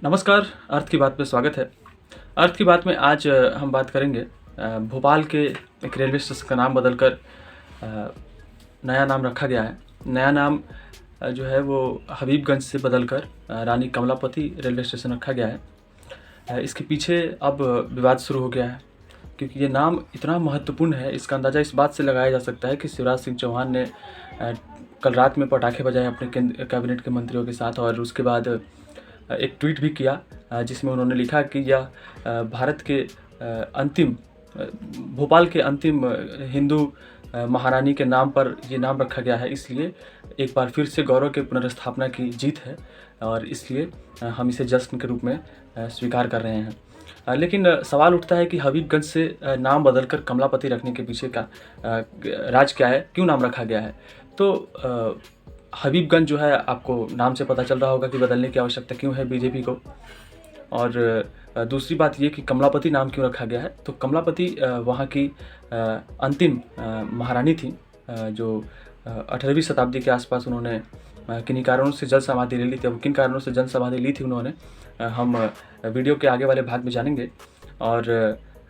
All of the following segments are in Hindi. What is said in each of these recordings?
नमस्कार। अर्थ की बात में स्वागत है। अर्थ की बात में आज हम बात करेंगे भोपाल के एक रेलवे स्टेशन का नाम बदलकर नया नाम रखा गया है। नया नाम जो है वो हबीबगंज से बदलकर रानी कमलापति रेलवे स्टेशन रखा गया है। इसके पीछे अब विवाद शुरू हो गया है क्योंकि ये नाम इतना महत्वपूर्ण है। इसका अंदाज़ा इस बात से लगाया जा सकता है कि शिवराज सिंह चौहान ने कल रात में पटाखे बजाए अपने कैबिनेट के मंत्रियों के साथ, और उसके बाद एक ट्वीट भी किया जिसमें उन्होंने लिखा कि यह भारत के अंतिम भोपाल के अंतिम हिंदू महारानी के नाम पर ये नाम रखा गया है, इसलिए एक बार फिर से गौरव के पुनर्स्थापना की जीत है और इसलिए हम इसे जश्न के रूप में स्वीकार कर रहे हैं। लेकिन सवाल उठता है कि हबीबगंज से नाम बदलकर कमलापति रखने के पीछे का राज क्या है, क्यों नाम रखा गया है। तो हबीबगंज जो है, आपको नाम से पता चल रहा होगा कि बदलने की आवश्यकता क्यों है बीजेपी को। और दूसरी बात ये कि कमलापति नाम क्यों रखा गया है। तो कमलापति वहाँ की अंतिम महारानी थी जो 18वीं शताब्दी के आसपास उन्होंने किन्हीं कारणों से जल समाधि ले ली थी। अब किन कारणों से जल समाधि ली थी उन्होंने, हम वीडियो के आगे वाले भाग में जानेंगे। और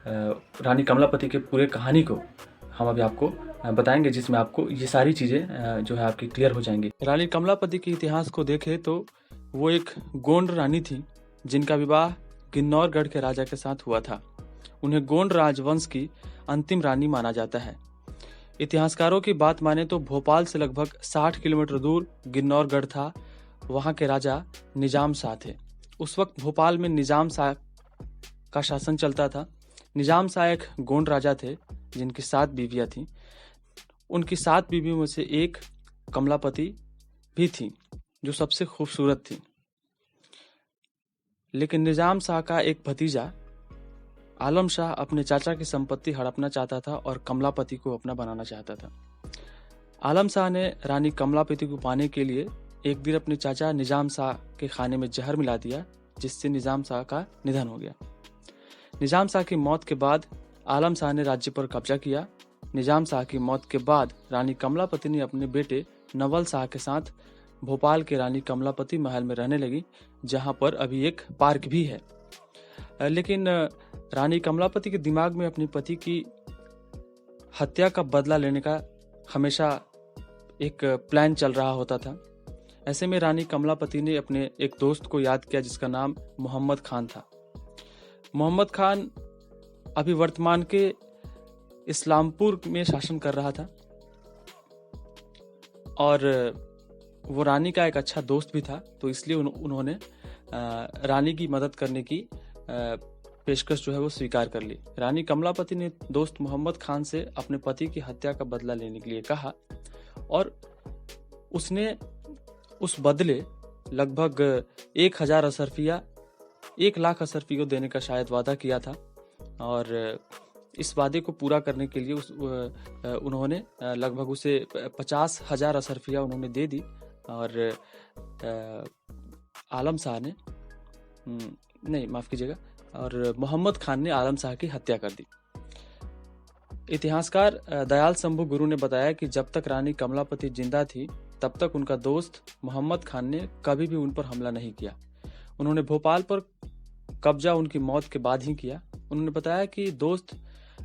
रानी कमलापति के पूरे कहानी को हम अभी आपको बताएंगे, जिसमें आपको ये सारी चीज़ें जो है आपकी क्लियर हो जाएंगी। रानी कमलापति के इतिहास को देखें तो वो एक गोंड रानी थी जिनका विवाह किन्नौरगढ़ के राजा के साथ हुआ था। उन्हें गोंड राजवंश की अंतिम रानी माना जाता है। इतिहासकारों की बात माने तो भोपाल से लगभग 60 किलोमीटर दूर किन्नौरगढ़ था। वहाँ के राजा निजाम शाह थे। उस वक्त भोपाल में निजाम शाह का शासन चलता था। निजाम शाह एक गोंड राजा थे जिनकी 7 बीवियां थीं। उनकी 7 बीवियों में से एक कमलापति भी थी जो सबसे खूबसूरत थी। लेकिन निजाम शाह का एक भतीजा आलम शाह अपने चाचा की संपत्ति हड़पना चाहता था और कमलापति को अपना बनाना चाहता था। आलम शाह ने रानी कमलापति को पाने के लिए एक दिन अपने चाचा निजाम शाह के खाने में जहर मिला दिया, जिससे निजाम शाह का निधन हो गया। निजाम शाह की मौत के बाद आलम शाह ने राज्य पर कब्जा किया। निजाम शाह की मौत के बाद रानी कमलापति ने अपने बेटे नवल शाह के साथ भोपाल के रानी कमलापति महल में रहने लगी, जहां पर अभी एक पार्क भी है। लेकिन रानी कमलापति के दिमाग में अपने पति की हत्या का बदला लेने का हमेशा एक प्लान चल रहा होता था। ऐसे में रानी कमलापति ने अपने एक दोस्त को याद किया जिसका नाम मोहम्मद खान था। मोहम्मद खान अभी वर्तमान के इस्लामपुर में शासन कर रहा था और वो रानी का एक अच्छा दोस्त भी था, तो इसलिए उन्होंने रानी की मदद करने की पेशकश जो है वो स्वीकार कर ली। रानी कमलापति ने दोस्त मोहम्मद खान से अपने पति की हत्या का बदला लेने के लिए कहा और उसने उस बदले लगभग 1000 असरफिया 1 लाख असरफिया देने का शायद वादा किया था। और इस वादे को पूरा करने के लिए उन्होंने लगभग उसे 50,000 असरफिया उन्होंने दे दी और आलम शाह ने नहीं, माफ कीजिएगा, और मोहम्मद खान ने आलम शाह की हत्या कर दी। इतिहासकार दयाल शंभू गुरु ने बताया कि जब तक रानी कमलापति जिंदा थी तब तक उनका दोस्त मोहम्मद खान ने कभी भी उन पर हमला नहीं किया। उन्होंने भोपाल पर कब्जा उनकी मौत के बाद ही किया। उन्होंने बताया कि दोस्त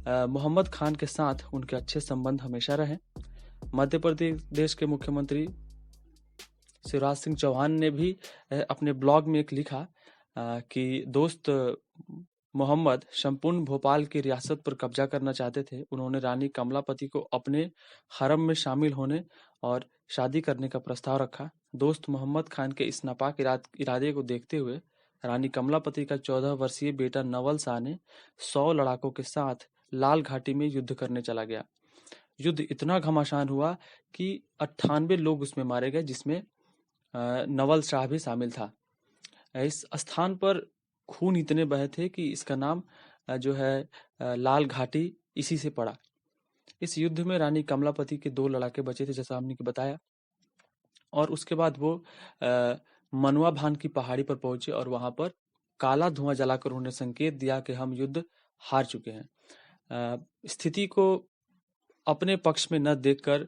मोहम्मद खान के साथ उनके अच्छे संबंध हमेशा रहे। मध्य प्रदेश के मुख्यमंत्री शिवराज सिंह चौहान ने भी अपने ब्लॉग में एक लिखा कि दोस्त मोहम्मद संपूर्ण भोपाल की रियासत पर कब्जा करना चाहते थे। उन्होंने रानी कमलापति को अपने हरम में शामिल होने और शादी करने का प्रस्ताव रखा। दोस्त मोहम्मद खान के इस नापाक इरादे को देखते हुए रानी कमलापति का 14 वर्षीय बेटा नवल शाह ने 100 लड़ाकों के साथ लाल घाटी में युद्ध करने चला गया। युद्ध इतना घमासान हुआ कि 98 लोग उसमें मारे गए, जिसमें नवल शाह भी शामिल था। इस स्थान पर खून इतने बहे थे कि इसका नाम जो है लाल घाटी इसी से पड़ा। इस युद्ध में रानी कमलापति के 2 लड़ाके बचे थे, जैसा हमने बताया। और उसके बाद वो मनुआ भान की पहाड़ी पर पहुंचे और वहां पर काला धुआं जलाकर उन्होंने संकेत दिया कि हम युद्ध हार चुके हैं। स्थिति को अपने पक्ष में न देखकर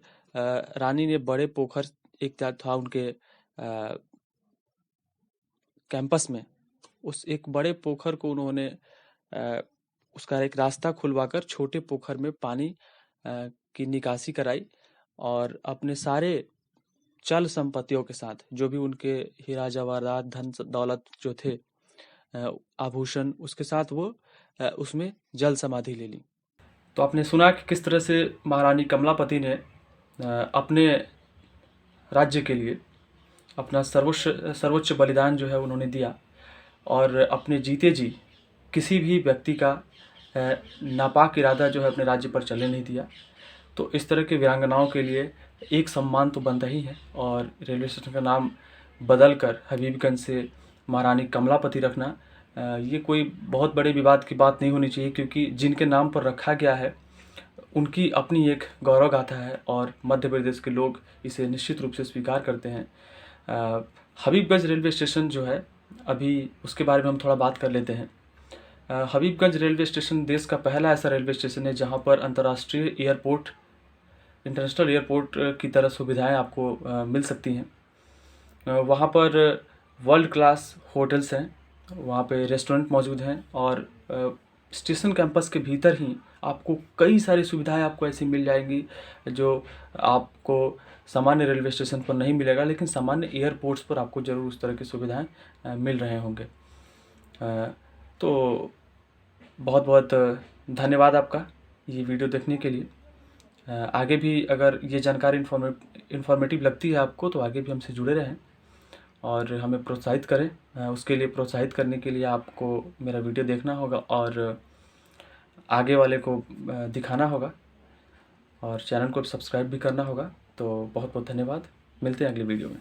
रानी ने बड़े पोखर एक था उनके कैंपस में उस एक बड़े पोखर को उन्होंने उसका एक रास्ता खुलवाकर छोटे पोखर में पानी की निकासी कराई और अपने सारे चल संपत्तियों के साथ जो भी उनके हीरा जवाहरात धन दौलत जो थे आभूषण उसके साथ वो उसमें जल समाधि ले ली। तो आपने सुना कि किस तरह से महारानी कमलापति ने अपने राज्य के लिए अपना सर्वोच्च बलिदान जो है उन्होंने दिया और अपने जीते जी किसी भी व्यक्ति का नापाक इरादा जो है अपने राज्य पर चलने नहीं दिया। तो इस तरह के वीरांगनाओं के लिए एक सम्मान तो बनता ही है और रेलवे स्टेशन का नाम बदल कर हबीबगंज से महारानी कमलापति रखना ये कोई बहुत बड़े विवाद की बात नहीं होनी चाहिए, क्योंकि जिनके नाम पर रखा गया है उनकी अपनी एक गौरव गाथा है और मध्य प्रदेश के लोग इसे निश्चित रूप से स्वीकार करते हैं। हबीबगंज रेलवे स्टेशन जो है अभी उसके बारे में हम थोड़ा बात कर लेते हैं। हबीबगंज रेलवे स्टेशन देश का पहला ऐसा रेलवे स्टेशन है जहां पर अंतर्राष्ट्रीय एयरपोर्ट, इंटरनेशनल एयरपोर्ट की तरह सुविधाएं आपको मिल सकती हैं। वहां पर वर्ल्ड क्लास होटल्स हैं, वहां पे रेस्टोरेंट मौजूद हैं और स्टेशन कैंपस के भीतर ही आपको कई सारी सुविधाएं आपको ऐसी मिल जाएंगी जो आपको सामान्य रेलवे स्टेशन पर नहीं मिलेगा, लेकिन सामान्य एयरपोर्ट्स पर आपको ज़रूर उस तरह की सुविधाएं मिल रहे होंगे। तो बहुत बहुत धन्यवाद आपका ये वीडियो देखने के लिए। आगे भी अगर ये जानकारी इन्फॉर्मेटिव लगती है आपको तो आगे भी हमसे जुड़े रहें और हमें प्रोत्साहित करें। उसके लिए प्रोत्साहित करने के लिए आपको मेरा वीडियो देखना होगा और आगे वाले को दिखाना होगा और चैनल को सब्सक्राइब भी करना होगा। तो बहुत बहुत धन्यवाद, मिलते हैं अगली वीडियो में।